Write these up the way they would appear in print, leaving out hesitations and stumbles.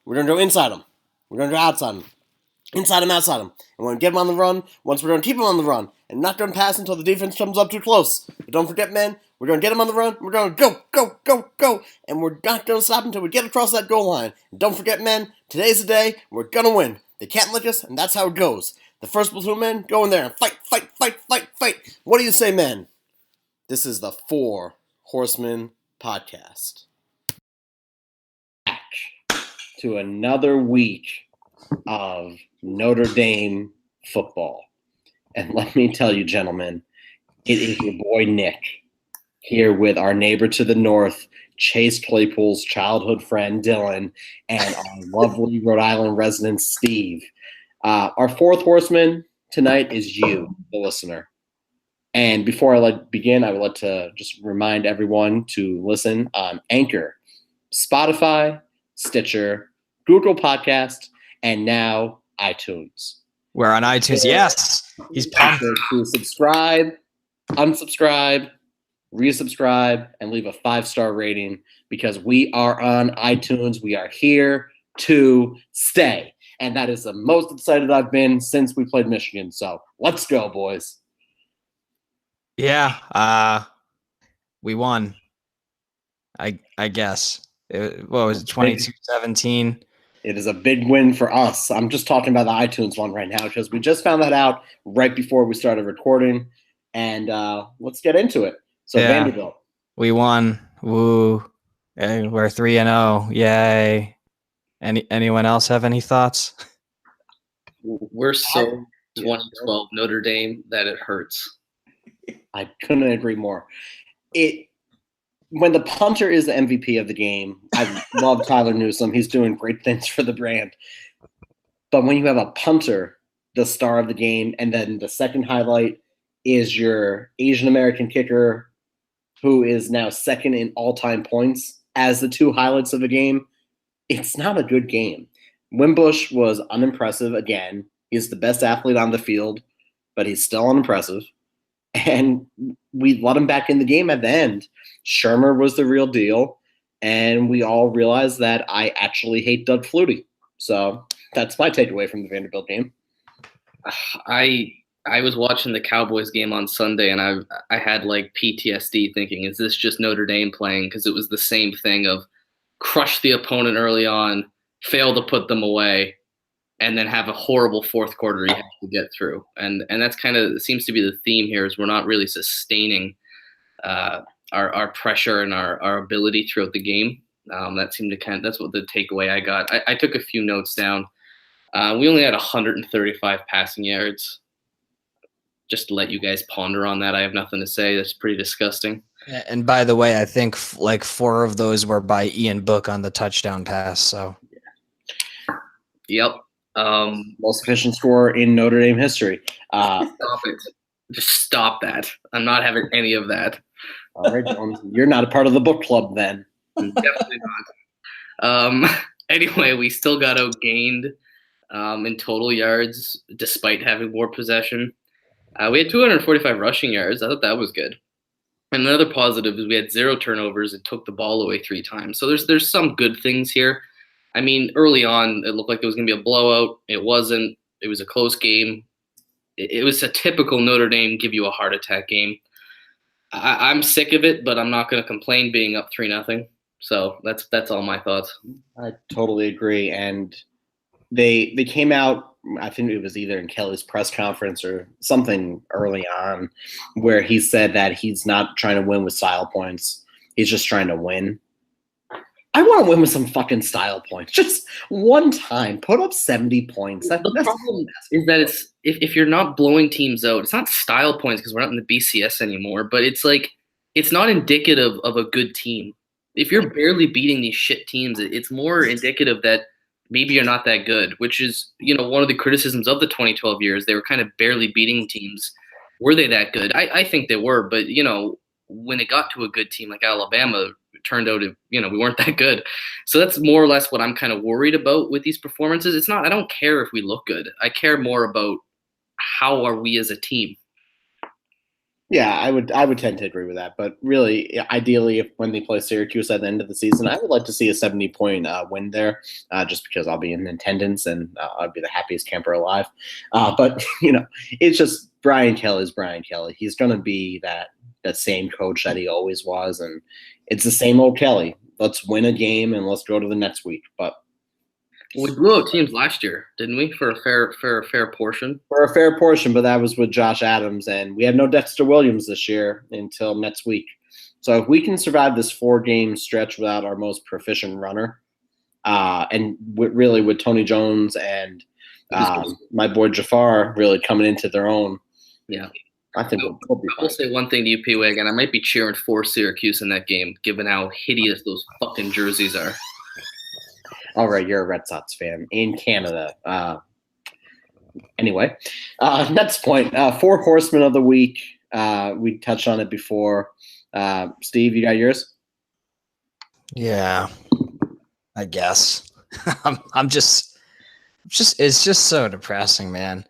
We're going to go inside them. We're going to go outside them. Inside them, outside them. And we're going to get them on the run. Once we're going to keep them on the run. And not going to pass until the defense comes up too close. But don't forget, men, we're going to get them on the run. We're going to go, go, go, go. And we're not going to stop until we get across that goal line. And don't forget, men, today's the day. We're going to win. They can't lick us, and that's how it goes. The first platoon men go in there and fight, fight, fight, fight, fight. What do you say, men? This is the Four Horsemen Podcast. Back to another week of Notre Dame football. And let me tell you, gentlemen, it is your boy Nick here with our neighbor to the north, Chase Claypool's childhood friend Dylan, and our lovely Rhode Island resident Steve. Our fourth horseman tonight is you, the listener. And before I begin, I would like to just remind everyone to listen on Anchor, Spotify, Stitcher, Google Podcast, and now iTunes. We're on iTunes. Yes. He's pumped. To subscribe, unsubscribe, resubscribe, and leave a 5-star rating because we are on iTunes. We are here to stay. And that is the most excited I've been since we played Michigan. So let's go, boys. Yeah. We won. I guess. What was it, 22-17? It is a big win for us. I'm just talking about the iTunes one right now because we just found that out right before we started recording. And let's get into it. So yeah. Vanderbilt. We won. Woo. We're 3-0. Yay. Anyone else have any thoughts? We're so 2012 Notre Dame that it hurts. I couldn't agree more. When the punter is the MVP of the game, I love Tyler Newsome. He's doing great things for the brand. But when you have a punter, the star of the game, and then the second highlight is your Asian American kicker, who is now second in all-time points as the two highlights of the game, it's not a good game. Wimbush was unimpressive again. He's the best athlete on the field, but he's still unimpressive. And we let him back in the game at the end. Shermer was the real deal, and we all realized that I actually hate Doug Flutie. So that's my takeaway from the Vanderbilt game. I was watching the Cowboys game on Sunday, and I had like PTSD thinking, is this just Notre Dame playing? Because it was the same thing of crush the opponent early on, fail to put them away, and then have a horrible fourth quarter you have to get through. And that's kind of seems to be the theme here is we're not really sustaining our pressure and our ability throughout the game. That seemed to that's what the takeaway I got. I took a few notes down. We only had 135 passing yards. Just to let you guys ponder on that. I have nothing to say. That's pretty disgusting. And by the way, I think like 4 of those were by Ian Book on the touchdown pass. So, Yep. Most efficient scorer in Notre Dame history. Stop it. Just stop that. I'm not having any of that. All right, Jones. You're not a part of the book club then. Definitely not. Anyway, we still got outgained in total yards despite having more possession. We had 245 rushing yards. I thought that was good. And another positive is we had 0 turnovers and took the ball away 3 times. So there's some good things here. I mean, early on, it looked like it was going to be a blowout. It wasn't. It was a close game. It was a typical Notre Dame give you a heart attack game. I'm sick of it, but I'm not going to complain being up 3-0. So that's all my thoughts. I totally agree. And they came out, I think it was either in Kelly's press conference or something early on, where he said that he's not trying to win with style points. He's just trying to win. I want to win with some fucking style points. Just one time. Put up 70 points. The problem is that if you're not blowing teams out, it's not style points because we're not in the BCS anymore, but it's like it's not indicative of a good team. If you're barely beating these shit teams, it's more indicative that maybe you're not that good, which is, one of the criticisms of the 2012 years. They were kind of barely beating teams. Were they that good? I think they were, but, when it got to a good team like Alabama, it turned out, we weren't that good. So that's more or less what I'm kind of worried about with these performances. It's not, I don't care if we look good. I care more about how are we as a team. Yeah, I would tend to agree with that. But really, ideally, if when they play Syracuse at the end of the season, I would like to see a 70-point win there, just because I'll be in attendance and I'd be the happiest camper alive. But it's just Brian Kelly's Brian Kelly. He's going to be that same coach that he always was, and it's the same old Kelly. Let's win a game and let's go to the next week. But we blew out teams last year, didn't we? For a fair portion. For a fair portion, but that was with Josh Adams, and we had no Dexter Williams this year until next week. So if we can survive this 4-game stretch without our most proficient runner, and really with Tony Jones and my boy Jafar really coming into their own, yeah, I think we'll be fine. I will say one thing to you, P-Wag, and I might be cheering for Syracuse in that game, given how hideous those fucking jerseys are. All right, you're a Red Sox fan in Canada. Anyway, next point, 4 horsemen of the week. We touched on it before. Steve, you got yours? Yeah, I guess. I'm just it's just so depressing, man.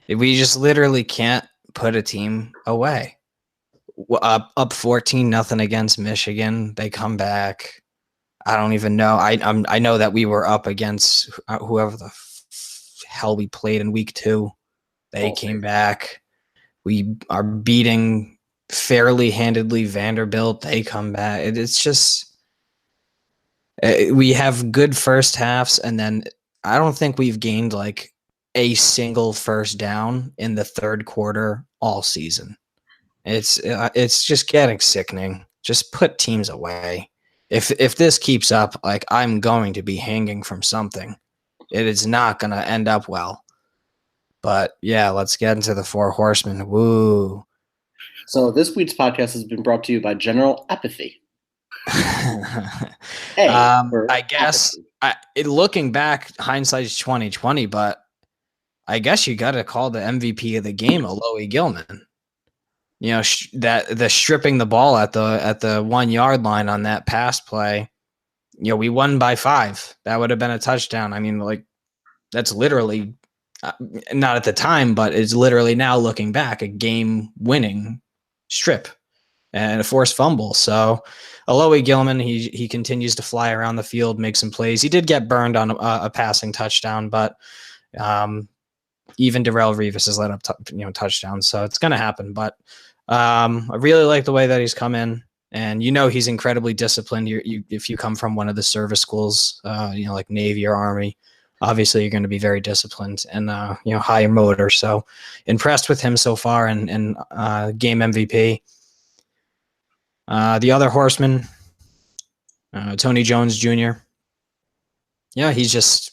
We just literally can't put a team away. Up 14-0 against Michigan. They come back. I don't even know. I know that we were up against whoever the hell we played in week 2. They came back. We are beating fairly handedly Vanderbilt. They come back. It's just we have good first halves, and then I don't think we've gained like a single first down in the third quarter all season. It's just getting sickening. Just put teams away. If this keeps up, like I'm going to be hanging from something. It is not going to end up well. But yeah, let's get into the 4 horsemen. Woo. So this week's podcast has been brought to you by General Apathy. I guess looking back, hindsight's 2020, but I guess you got to call the MVP of the game Alohi Gilman. That the stripping the ball at the 1 yard line on that pass play, we won by 5. That would have been a touchdown. I mean, like that's literally not at the time, but it's literally now looking back a game winning strip and a forced fumble. So Alohi Gilman, he continues to fly around the field, make some plays. He did get burned on a passing touchdown, but even Darrelle Revis has let up touchdowns, so it's going to happen. But I really like the way that he's come in, and he's incredibly disciplined. If you come from one of the service schools, like Navy or Army, obviously you're going to be very disciplined and high motor. So impressed with him so far, and game MVP. The other horseman, Tony Jones Jr. Yeah, he's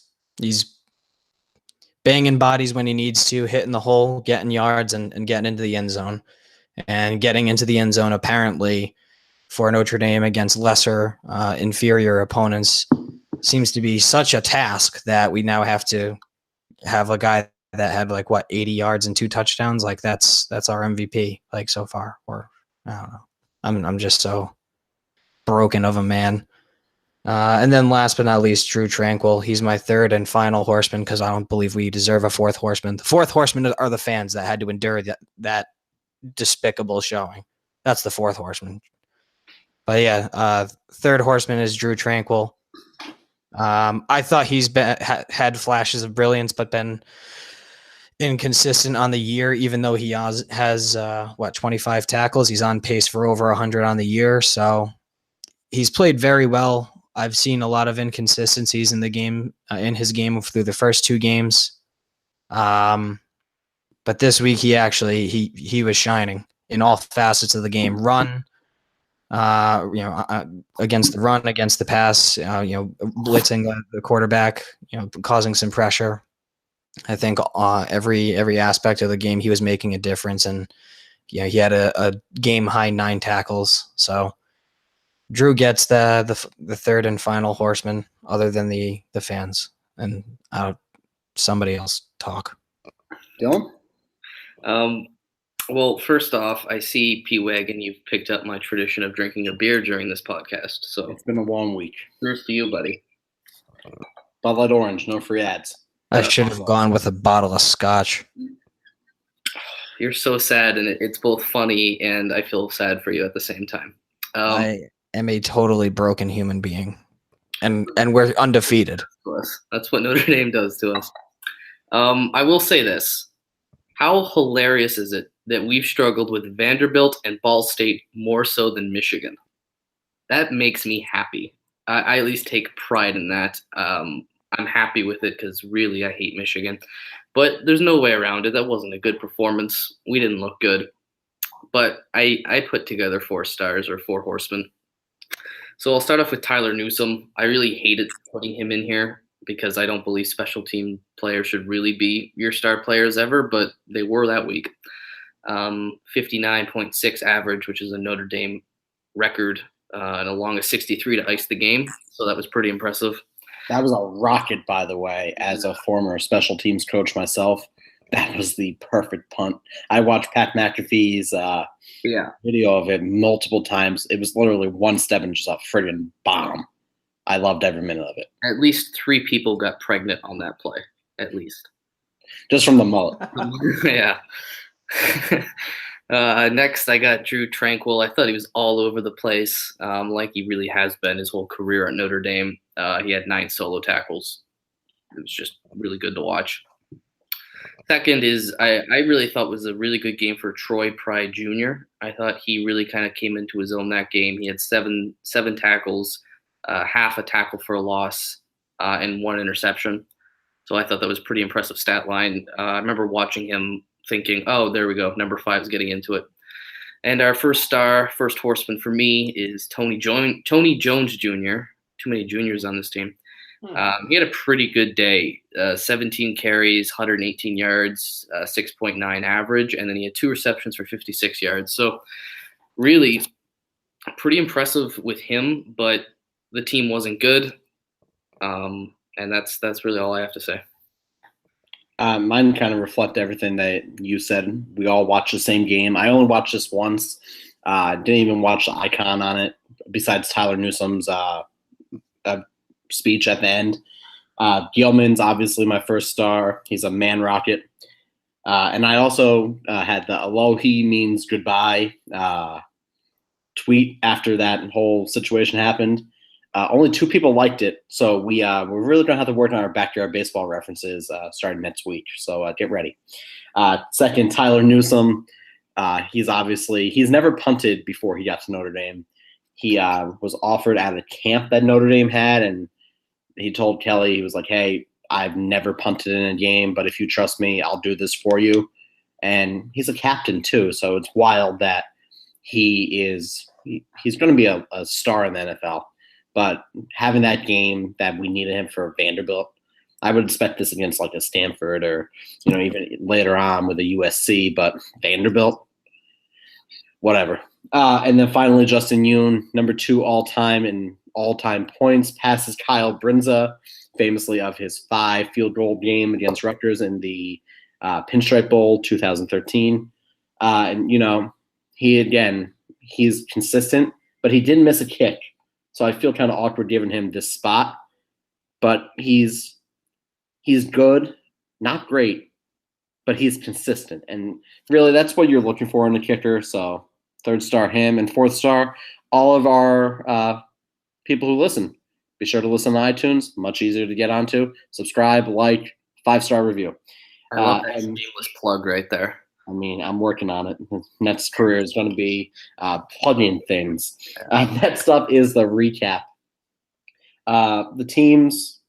banging bodies when he needs to, hitting the hole, getting yards, and getting into the end zone. And getting into the end zone, apparently, for Notre Dame against lesser, inferior opponents seems to be such a task that we now have to have a guy that had 80 yards and 2 touchdowns. Like that's our MVP so far. Or I don't know. I'm just so broken of a man. And then last but not least, Drew Tranquil. He's my 3rd and final horseman because I don't believe we deserve a 4th horseman. The 4th horseman are the fans that had to endure that despicable showing. That's the 4th horseman. But yeah, 3rd horseman is Drew Tranquil. I thought he's had flashes of brilliance, but been inconsistent on the year, even though he has 25 tackles. He's on pace for over 100 on the year. So he's played very well. I've seen a lot of inconsistencies in the game, in his game through the first 2 games. But this week he was shining in all facets of the game. Run, against the run, against the pass, blitzing the quarterback, causing some pressure. I think every aspect of the game he was making a difference, and he had a game high 9 tackles. So Drew gets the 3rd and final horseman, other than the fans, and somebody else talk. Dylan? Well, first off, I see P-Wag, and you've picked up my tradition of drinking a beer during this podcast. So It's been a long week. Cheers to you, buddy. Bud Light Orange, no free ads. I should have gone with a bottle of scotch. You're so sad, and it's both funny and I feel sad for you at the same time. I am a totally broken human being, and we're undefeated. That's what Notre Dame does to us. I will say this. How hilarious is it that we've struggled with Vanderbilt and Ball State more so than Michigan? That makes me happy. I at least take pride in that. I'm happy with it because really I hate Michigan. But there's no way around it. That wasn't a good performance. We didn't look good. But I put together 4 stars or 4 horsemen. So I'll start off with Tyler Newsome. I really hated putting him in here because I don't believe special team players should really be your star players ever, but they were that week. 59.6 average, which is a Notre Dame record, and along a 63 to ice the game. So that was pretty impressive. That was a rocket, by the way, as a former special teams coach myself. That was the perfect punt. I watched Pat McAfee's video of it multiple times. It was literally one step and just a friggin' bomb. I loved every minute of it. At least 3 people got pregnant on that play, at least. Just from the mullet. Yeah. Next, I got Drew Tranquil. I thought he was all over the place, like he really has been his whole career at Notre Dame. He had 9 solo tackles. It was just really good to watch. Second is I really thought was a really good game for Troy Pride Jr. I thought he really kind of came into his own that game. He had seven tackles, half a tackle for a loss, and 1 interception. So I thought that was a pretty impressive stat line. I remember watching him thinking, oh, there we go. Number 5 is getting into it. And our first horseman for me is Tony Jones Jr. Too many juniors on this team. He had a pretty good day. 17 carries, 118 yards, 6.9 average, and then he had 2 receptions for 56 yards. So really pretty impressive with him, but the team wasn't good. And that's really all I have to say. Mine kind of reflect everything that you said. We all watched the same game. I only watched this once. Didn't even watch the icon on it, besides Tyler Newsome's speech at the end. Gilman's obviously my first star. He's a man rocket. And I also had the Alohi means goodbye tweet after that whole situation happened. Only 2 people liked it, so we're really going to have to work on our backyard baseball references starting next week. So get ready. Second, Tyler Newsome. He's never punted before he got to Notre Dame. He was offered at a camp that Notre Dame had, and he told Kelly, he was like, "Hey, I've never punted in a game, but if you trust me, I'll do this for you." And he's a captain too, so it's wild that he's going to be a star in the NFL. But having that game that we needed him for Vanderbilt, I would expect this against like a Stanford or, even later on with a USC, but Vanderbilt, whatever. And then finally, Justin Yoon, number 2 all-time in all-time points, passes Kyle Brinza, famously of his 5 field goal game against Rutgers in the Pinstripe Bowl 2013. And, he's consistent, but he didn't miss a kick. So I feel kind of awkward giving him this spot, but he's good, not great, but he's consistent. And really that's what you're looking for in a kicker. So 3rd star him, and 4th star, all of our people who listen. Be sure to listen on iTunes, much easier to get onto. Subscribe, like, 5-star review. I love that shameless plug right there. I mean, I'm working on it. Next career is going to be plugging things. Next up is the recap. The teams,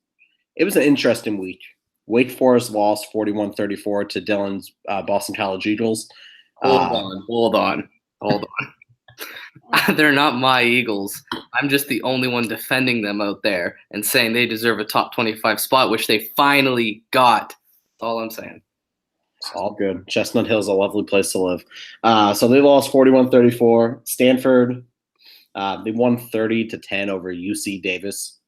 it was an interesting week. Wake Forest lost 41-34 to Dylan's Boston College Eagles. Hold on. They're not my Eagles. I'm just the only one defending them out there and saying they deserve a top 25 spot, which they finally got. That's all I'm saying. It's all good. Chestnut Hill is a lovely place to live. So they lost 41-34. Stanford, they won 30-10 over UC Davis.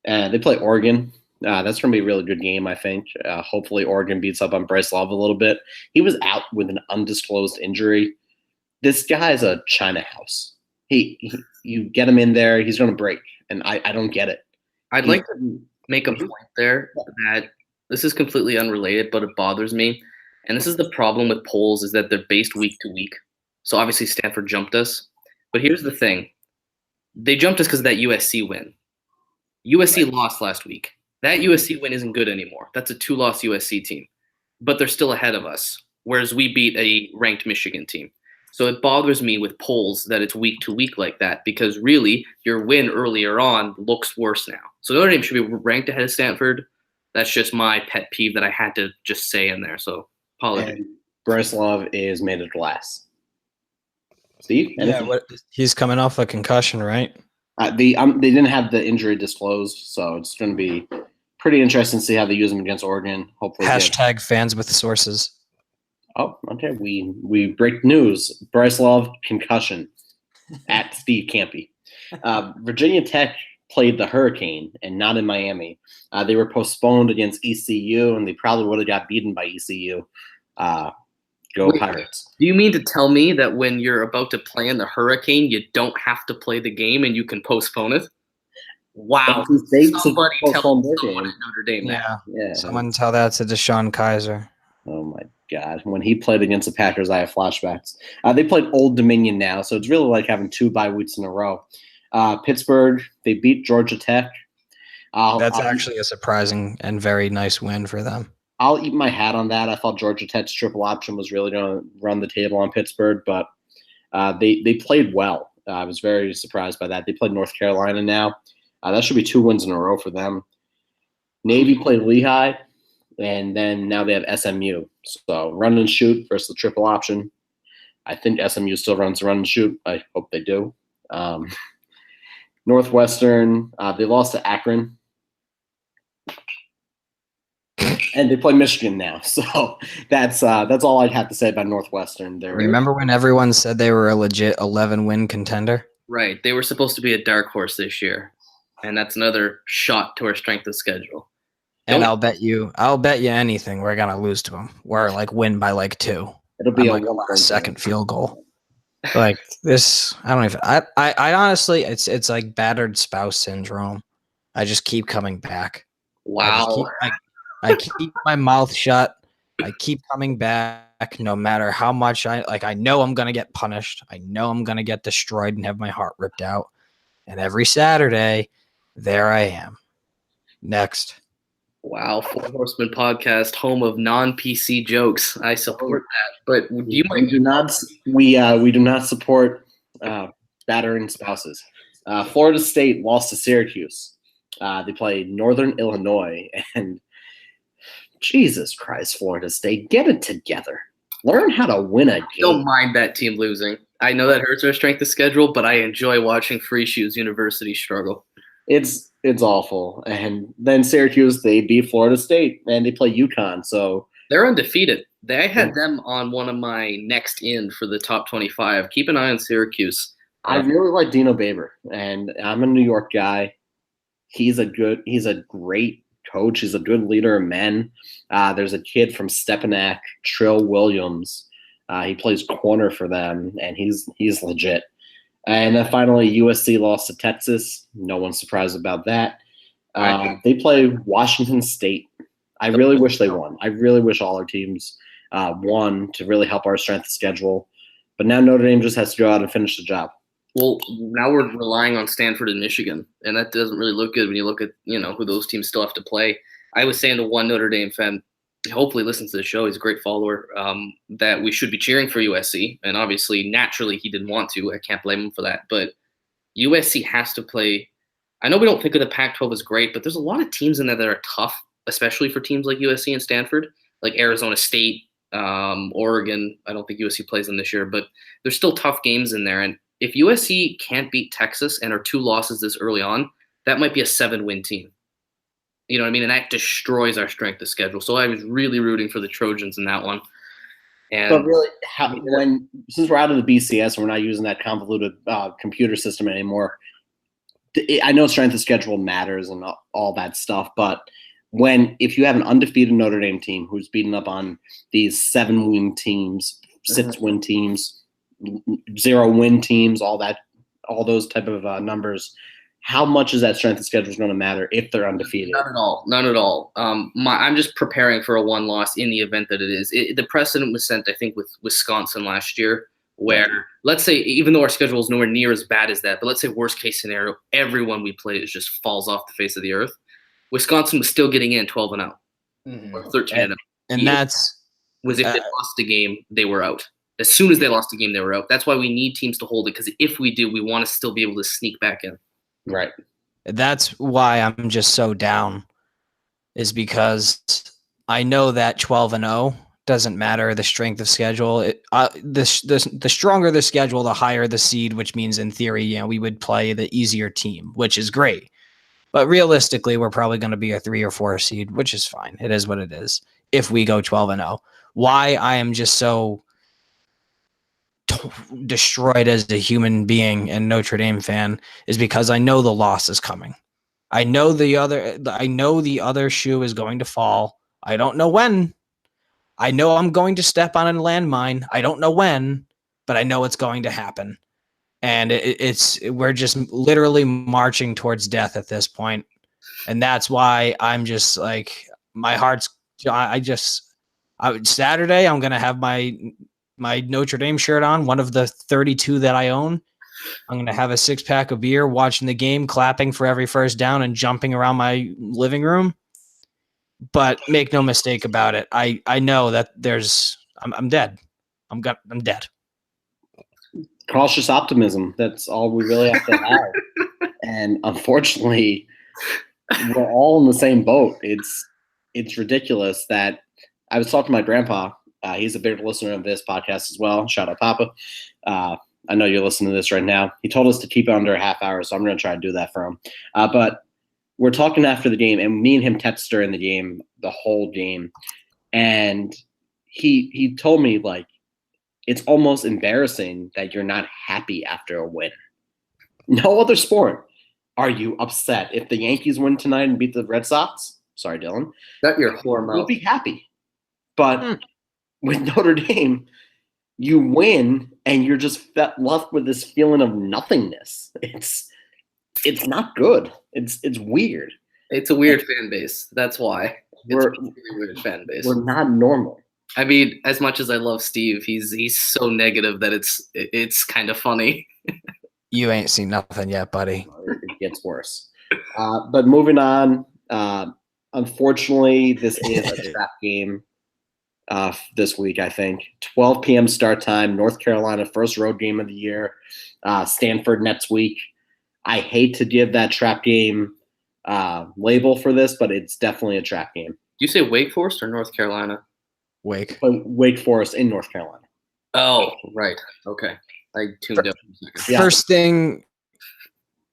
They play Oregon. That's going to be a really good game, I think. Hopefully Oregon beats up on Bryce Love a little bit. He was out with an undisclosed injury. This guy is a China house. You get him in there, he's going to break. And I don't get it. I'd like to make a point there that this is completely unrelated, but it bothers me. And this is the problem with polls is that they're based week to week. So obviously Stanford jumped us. But here's the thing. They jumped us because of that USC win. USC lost last week. That USC win isn't good anymore. That's a 2-loss USC team. But they're still ahead of us, whereas we beat a ranked Michigan team. So it bothers me with polls that it's week to week like that because really your win earlier on looks worse now. So Notre Dame should be ranked ahead of Stanford. That's just my pet peeve that I had to just say in there. So apologies. And Bryce Love is made of glass. Steve? He's coming off a concussion, right? They didn't have the injury disclosed, so it's going to be pretty interesting to see how they use him against Oregon. Hopefully, # fans with sources. Oh, okay. We break news. Bryce Love concussion at Steve Campy. Virginia Tech played the Hurricane and not in Miami. They were postponed against ECU, and they probably would have got beaten by ECU. Go Pirates. Do you mean to tell me that when you're about to play in the Hurricane, you don't have to play the game and you can postpone it? Wow. Somebody tell someone at Notre Dame that. Yeah. Someone tell that to Deshaun Kaiser. Oh, my God. When he played against the Packers, I have flashbacks. They played Old Dominion now, so it's really like having 2 bye weeks in a row. Pittsburgh, they beat Georgia Tech. That's actually a surprising and very nice win for them. I'll eat my hat on that. I thought Georgia Tech's triple option was really going to run the table on Pittsburgh, but they played well. I was very surprised by that. They played North Carolina now. That should be 2 wins in a row for them. Navy played Lehigh, and then now they have SMU. So run and shoot versus the triple option. I think SMU still runs the run and shoot. I hope they do. Northwestern, they lost to Akron. And they play Michigan now, so that's all I'd have to say about Northwestern. Remember when everyone said they were a legit 11-win contender? Right, they were supposed to be a dark horse this year, and that's another shot to our strength of schedule. And I'll bet you anything we're gonna lose to them. We're like win by like 2. It'll be a second field goal. Like this, I don't even. I honestly, it's like battered spouse syndrome. I just keep coming back. Wow. I keep my mouth shut. I keep coming back no matter how much I know I'm going to get punished. I know I'm going to get destroyed and have my heart ripped out. And every Saturday, there I am. Next. Wow. 4 Horsemen podcast, home of non-PC jokes. I support that. But we do not support battering spouses. Florida State lost to Syracuse. They played Northern Illinois, and Jesus Christ, Florida State, get it together. Learn how to win a game. Don't mind that team losing. I know that hurts our strength of schedule, but I enjoy watching Free Shoes University struggle. It's awful. And then Syracuse, they beat Florida State, and they play UConn. So they're undefeated. I had them on one of my next in for the top 25. Keep an eye on Syracuse. I really like Dino Baber, and I'm a New York guy. He's a great coach. He's a good leader of men. There's a kid from Stepinac, Trill Williams. He plays corner for them, and he's legit. And then finally, USC lost to Texas. No one's surprised about that. They play Washington State. I really wish they won. I really wish all our teams won to really help our strength of schedule. But now Notre Dame just has to go out and finish the job. Well, now we're relying on Stanford and Michigan, and that doesn't really look good when you look at, who those teams still have to play. I was saying to one Notre Dame fan, hopefully listens to the show, he's a great follower, that we should be cheering for USC. And obviously, naturally, he didn't want to. I can't blame him for that. But USC has to play. I know we don't think of the Pac-12 as great, but there's a lot of teams in there that are tough, especially for teams like USC and Stanford, like Arizona State, Oregon. I don't think USC plays them this year, but there's still tough games in there. And if USC can't beat Texas and are 2 losses this early on, that might be a 7-win team. You know what I mean? And that destroys our strength of schedule. So I was really rooting for the Trojans in that one. And but really, since we're out of the BCS and we're not using that convoluted computer system anymore, I know strength of schedule matters and all that stuff, but if you have an undefeated Notre Dame team who's beaten up on these 7-win teams, 6-win teams, 0-win teams, all those type of numbers, how much is that strength of schedule going to matter if they're undefeated? Not at all. Not at all. I'm just preparing for a one loss in the event that it is. The precedent was set, I think, with Wisconsin last year, where let's say, even though our schedule is nowhere near as bad as that, but let's say worst case scenario, everyone we play is just falls off the face of the earth. Wisconsin was still getting in 12-0 or 13-0. And that's was if they lost the game, they were out. As soon as they lost the game, they were out. That's why we need teams to hold it, because if we do, we want to still be able to sneak back in. Right. That's why I'm just so down, is because I know that 12-0 doesn't matter the strength of schedule. The stronger the schedule, the higher the seed, which means in theory, we would play the easier team, which is great. But realistically, we're probably going to be a 3 or 4 seed, which is fine. It is what it is. If we go 12-0, why I am just so destroyed as a human being and Notre Dame fan is because I know the loss is coming. I know the other shoe is going to fall. I don't know when. I know I'm going to step on a landmine. I don't know when, but I know it's going to happen. And we're just literally marching towards death at this point. And that's why I'm just like, my heart's, Saturday, I'm going to have my Notre Dame shirt on, one of the 32 that I own. I'm going to have a 6-pack of beer, watching the game, clapping for every first down and jumping around my living room. But make no mistake about it. I know that I'm dead. I'm dead. Cautious optimism. That's all we really have to have. And unfortunately, we're all in the same boat. It's ridiculous that I was talking to my grandpa. He's a big listener of this podcast as well. Shout out, Papa. I know you're listening to this right now. He told us to keep it under a half hour, so I'm going to try to do that for him. But we're talking after the game, and me and him texted during the game, the whole game. And he told me, like, it's almost embarrassing that you're not happy after a win. No other sport are you upset. If the Yankees win tonight and beat the Red Sox, sorry, Dylan. That your whore mouth. You'll be happy. But with Notre Dame, you win and you're just left with this feeling of nothingness. It's not good. It's weird. It's a weird fan base. That's why. It's a really weird fan base. We're not normal. I mean, as much as I love Steve, he's so negative that it's kind of funny. You ain't seen nothing yet, buddy. It gets worse. But moving on, unfortunately, this is a trap game this week, I think. 12 p.m. start time, North Carolina, first road game of the year. Stanford next week. I hate to give that trap game label for this, but it's definitely a trap game. You say Wake Forest or North Carolina? Wake Forest in North Carolina. Oh, right. Okay. I tuned out. Yeah. First thing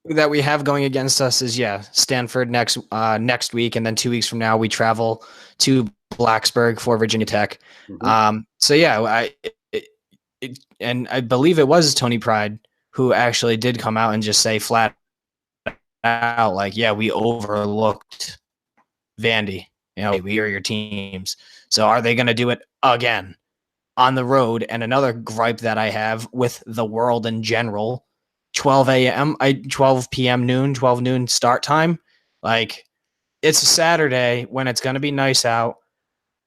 that we have going against us is Stanford next week, and then 2 weeks from now we travel to Blacksburg for Virginia Tech. And I believe it was Tony Pride who actually did come out and just say flat out, like, we overlooked Vandy. We are your teams. So are they going to do it again on the road? And another gripe that I have with the world in general, 12 p.m. noon, 12 noon start time. Like, it's a Saturday when it's going to be nice out.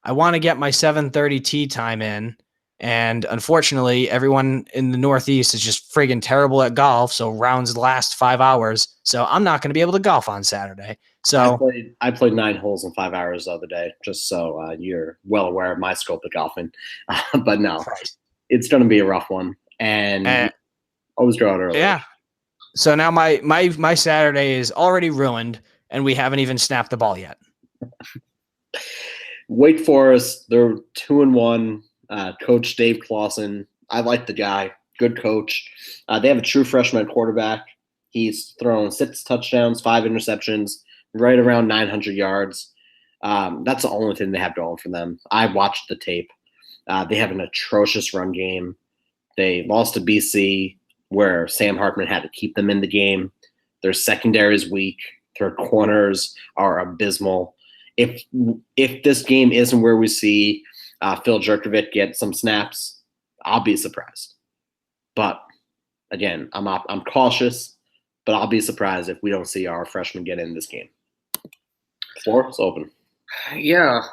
I want to get my 7:30 tee time in. And unfortunately, everyone in the Northeast is just friggin' terrible at golf. So rounds last 5 hours. So I'm not going to be able to golf on Saturday. So I played 9 holes in 5 hours the other day, just so you're well aware of my scope of golfing. But no, it's going to be a rough one. And always draw it early. Yeah. So now my Saturday is already ruined, and we haven't even snapped the ball yet. Wake Forest, they're 2-1. Coach Dave Clawson, I like the guy. Good coach. They have a true freshman quarterback. He's thrown 6 touchdowns, 5 interceptions, right around 900 yards. That's the only thing they have going for them. I watched the tape. They have an atrocious run game. They lost to BC, where Sam Hartman had to keep them in the game. Their secondary is weak. Their corners are abysmal. If this game isn't where we see Phil Jerkovic get some snaps, I'll be surprised. But again, I'm cautious, but I'll be surprised if we don't see our freshmen get in this game. Floor is open. Yeah,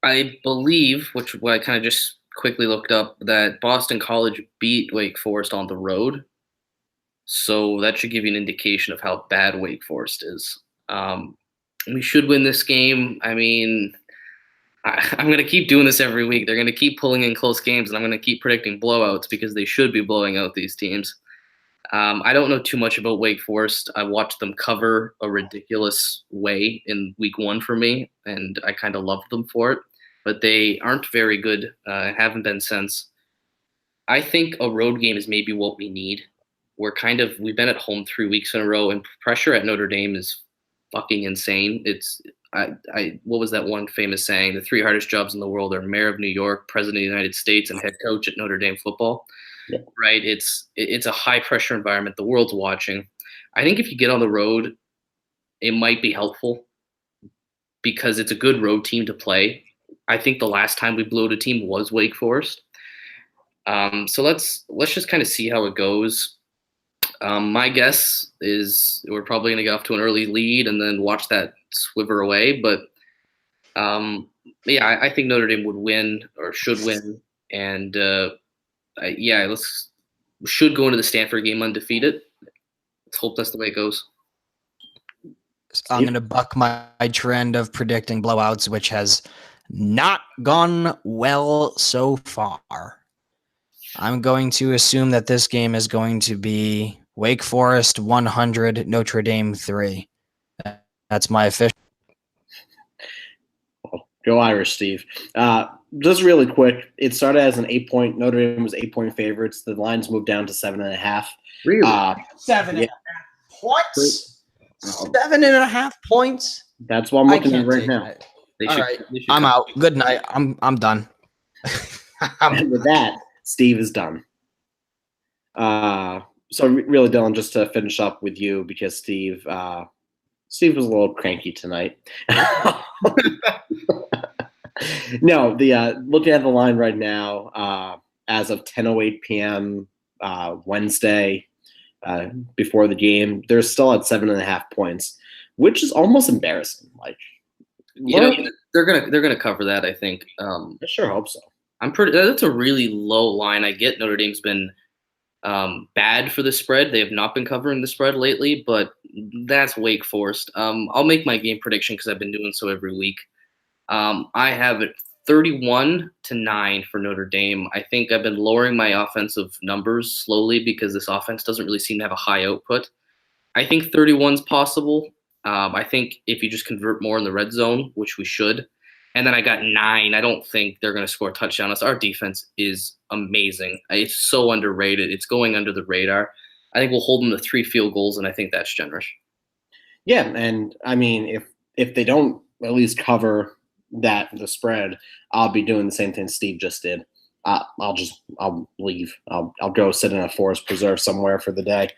I believe, which what I kind of just quickly looked up, that Boston College beat Wake Forest on the road. So that should give you an indication of how bad Wake Forest is. We should win this game. I mean, I'm going to keep doing this every week. They're going to keep pulling in close games, and I'm going to keep predicting blowouts because they should be blowing out these teams. I don't know too much about Wake Forest. I watched them cover a ridiculous way in week 1 for me, and I kind of loved them for it. But they aren't very good, haven't been since. I think a road game is maybe what we need. We've been at home 3 weeks in a row, and pressure at Notre Dame is fucking insane. What was that one famous saying? The 3 hardest jobs in the world are mayor of New York, president of the United States, and head coach at Notre Dame football. Yeah. Right? It's a high pressure environment. The world's watching. I think if you get on the road, it might be helpful because it's a good road team to play. I think the last time we blew out a team was Wake Forest. So let's just kind of see how it goes. My guess is we're probably going to get off to an early lead and then watch that swiver away. But yeah, I think Notre Dame would win or should win. And we should go into the Stanford game undefeated. Let's hope that's the way it goes. I'm going to buck my trend of predicting blowouts, which has not gone well so far. I'm going to assume that this game is going to be Wake Forest 100, Notre Dame 3. That's my official. Go Irish, Steve. Just really quick, it started as an 8-point. Notre Dame was 8-point favorites. The lines moved down to 7.5. Really? 7.5 points? 7.5 points? That's what I'm looking at right now. All right, I'm out. Good night. I'm done. And with that, Steve is done. So really, Dylan, just to finish up with you, because Steve was a little cranky tonight. No, looking at the line right now, as of 10:08 p.m. Wednesday, before the game, they're still at 7.5 points, which is almost embarrassing. Like, they're gonna cover that. I think. I sure hope so. That's a really low line. I get Notre Dame's been bad for the spread. They have not been covering the spread lately, but that's Wake Forest. I'll make my game prediction because I've been doing so every week. I have it 31-9 for Notre Dame. I think I've been lowering my offensive numbers slowly because this offense doesn't really seem to have a high output. I think 31 is possible. I think if you just convert more in the red zone, which we should, and then I got 9. I don't think they're going to score a touchdown. Our defense is amazing. It's so underrated. It's going under the radar. I think we'll hold them to 3 field goals, and I think that's generous. Yeah, and I mean, if they don't at least cover the spread, I'll be doing the same thing Steve just did. I'll leave. I'll go sit in a forest preserve somewhere for the day.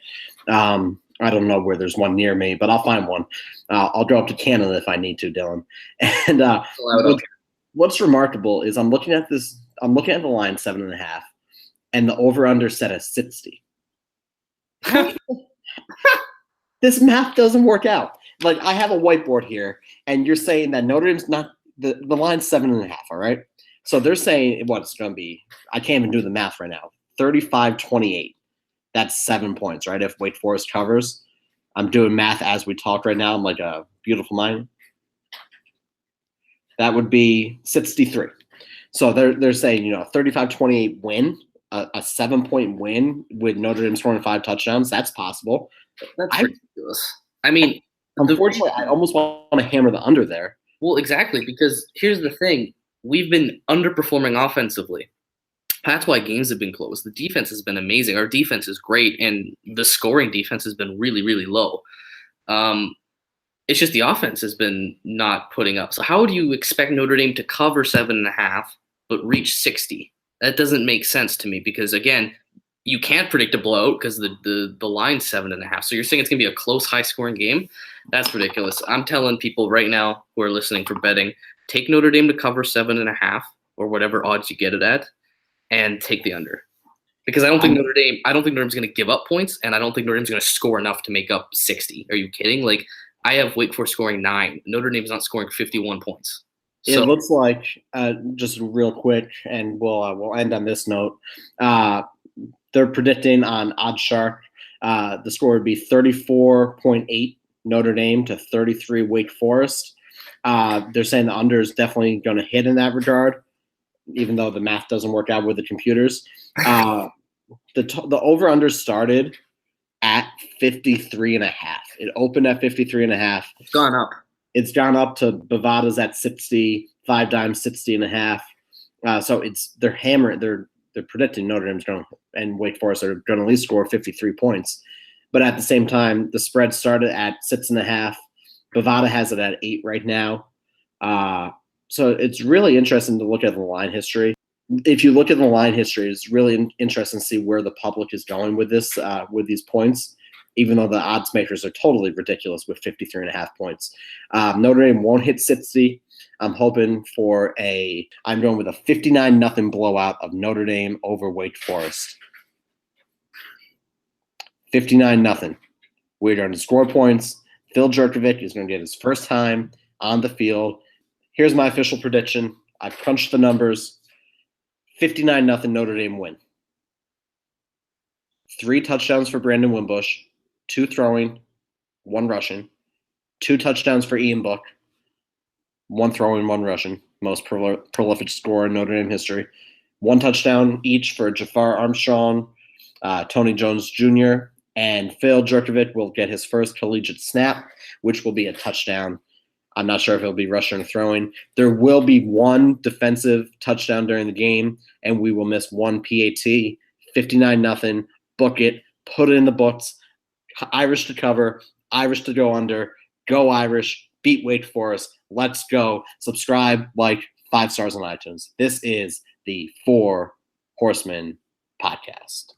I don't know where there's one near me, but I'll find one. I'll go up to Canada if I need to, Dylan. And what's remarkable is I'm looking at the line 7.5, and the over/under set at 60. This math doesn't work out. Like, I have a whiteboard here, and you're saying that Notre Dame's not the line's 7.5. All right, so they're saying what it's going to be. I can't even do the math right now. 35-28. That's 7 points, right? If Wake Forest covers. I'm doing math as we talk right now. I'm like a beautiful mind. That would be 63. So they're saying, 35-28 win, a 7-point win with Notre Dame scoring 5 touchdowns. That's possible. That's ridiculous. I mean, unfortunately, I almost want to hammer the under there. Well, exactly, because here's the thing. We've been underperforming offensively. That's why games have been close. The defense has been amazing. Our defense is great, and the scoring defense has been really, really low. It's just the offense has been not putting up. So how do you expect Notre Dame to cover 7.5 but reach 60? That doesn't make sense to me because, again, you can't predict a blowout because the line's 7.5. So you're saying it's going to be a close, high-scoring game? That's ridiculous. I'm telling people right now who are listening for betting, take Notre Dame to cover 7.5 or whatever odds you get it at, and take the under. Because I don't think Notre Dame's going to give up points, and I don't think Notre Dame's going to score enough to make up 60. Are you kidding? Like, I have Wake Forest scoring 9. Notre Dame's not scoring 51 points. It looks like, just real quick, and we'll end on this note. They're predicting on OddsShark the score would be 34.8 Notre Dame to 33 Wake Forest. They're saying the under is definitely going to hit in that regard, even though the math doesn't work out with the computers. The over-under started at 53.5. It opened at 53.5. It's gone up. It's gone up to Bovada's at 60, 5 Dimes 60.5. So they're hammering. They're predicting Notre Dame's going to, and Wake Forest are going to at least score 53 points. But at the same time, the spread started at 6.5. Bovada has it at 8 right now. So it's really interesting to look at the line history. If you look at the line history, it's really interesting to see where the public is going with this, with these points, even though the odds makers are totally ridiculous with 53.5 points. Notre Dame won't hit 60. I'm hoping I'm going with a 59-0 blowout of Notre Dame over Wake Forest. 59-0. We're going to score points. Phil Jurkovec is going to get his first time on the field. Here's my official prediction. I've crunched the numbers. 59-0 Notre Dame win. 3 touchdowns for Brandon Wimbush, 2 throwing, 1 rushing. 2 touchdowns for Ian Book, 1 throwing, 1 rushing. Most prolific scorer in Notre Dame history. 1 touchdown each for Jafar Armstrong, Tony Jones Jr., and Phil Jurkovec will get his first collegiate snap, which will be a touchdown. I'm not sure if it'll be rushing or throwing. There will be 1 defensive touchdown during the game, and we will miss 1 PAT. 59-0. Book it. Put it in the books. Irish to cover. Irish to go under. Go Irish. Beat Wake Forest. Let's go. Subscribe, like, 5 stars on iTunes. This is the 4 Horsemen podcast.